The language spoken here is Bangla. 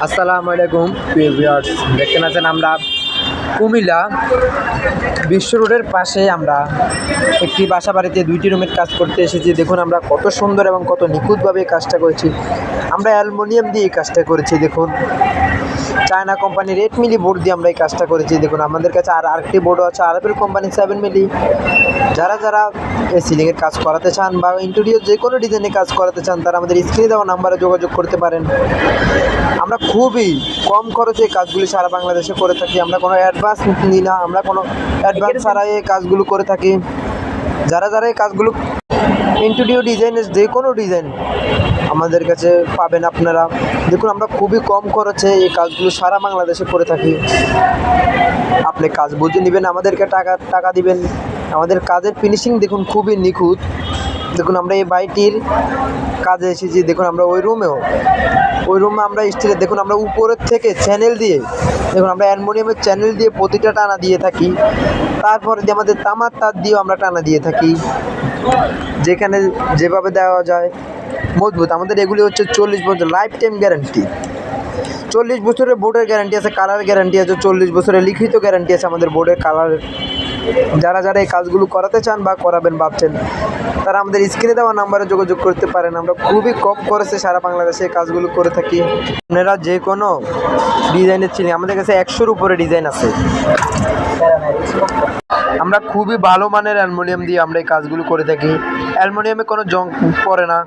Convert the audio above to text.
আসসালামু আলাইকুম প্রিয় ভিউয়ার্স, দেখতে পাচ্ছেন আমরা কুমিল্লা বিশ্ব রোডের পাশে আমরা একটি বাসা বাড়িতে 2টি রুমের কাজ করতে এসেছি। দেখুন আমরা কত সুন্দর এবং কত নিখুঁতভাবে কাজটা করেছি। আমরা অ্যালুমিনিয়াম দিয়ে এই কাজটা করেছি। দেখুন চায়না কোম্পানির 8 মিলি বোর্ড দিয়ে আমরা এই কাজটা করেছি। দেখুন আমাদের কাছে আরেকটি বোর্ডও আছে আরএফএল কোম্পানি 7 মিলি। যারা এই সিলিংয়ের কাজ করাতে চান বা ইন্টেরিয়র যে কোনো ডিজাইনে কাজ করাতে চান তারা আমাদের স্ক্রিনে দেওয়া নাম্বারে যোগাযোগ করতে পারেন। আমরা খুবই কম খরচে এই কাজগুলি সারা বাংলাদেশে করে থাকি। আমরা কোনো অ্যাডভান্স নিই না, আমরা কোনো অ্যাডভান্স ছাড়াই এই কাজগুলো করে থাকি। যারা এই কাজগুলো ইন্টেরিয়র ডিজাইনের যে কোনো ডিজাইন আমাদের কাছে পাবেন আপনারা। দেখুন আমরা খুবই কম খরচে এই কাজগুলো সারা বাংলাদেশে করে থাকি। আপনি কাজ বুঝে নেবেন, আমাদেরকে টাকা দিবেন। আমাদের কাজের ফিনিশিং দেখুন খুবই নিখুঁত। দেখুন আমরা এই বাড়িটির কাজে এসেছি। দেখুন আমরা ওই রুমে আমরা স্টিলের, দেখুন আমরা উপরের থেকে চ্যানেল দিয়ে, দেখুন আমরা অ্যালুমিনিয়ামের চ্যানেল দিয়ে প্রতিটা টানা দিয়ে থাকি। তারপরে দিয়ে আমাদের তামার তার দিয়েও আমরা টানা দিয়ে থাকি, যেখানে যেভাবে দেওয়া যায় মজবুত। আমাদের এগুলি হচ্ছে 40 বছর লাইফ টাইম গ্যারান্টি। 40 বছরের বোর্ডের গ্যারান্টি আছে, কালার গ্যারান্টি আছে, 40 বছরের লিখিত গ্যারান্টি আছে আমাদের বোর্ডের কালারের। যারা এই কাজগুলো করাতে চান বা করাবেন ভাবছেন তারা আমাদের স্ক্রিনে দেওয়া নাম্বারে যোগাযোগ করতে পারেন। আমরা খুবই কম খরচে সারা বাংলাদেশে কাজগুলো করে থাকি। আপনারা যে কোনো ডিজাইনের চিনি, আমাদের কাছে 100-র উপরে ডিজাইন আছে। আমরা খুবই ভালো মানের অ্যালুমিনিয়াম দিয়ে আমরা এই কাজগুলো করে থাকি। অ্যালুমিনিয়ামে কোনো জং পড়ে না।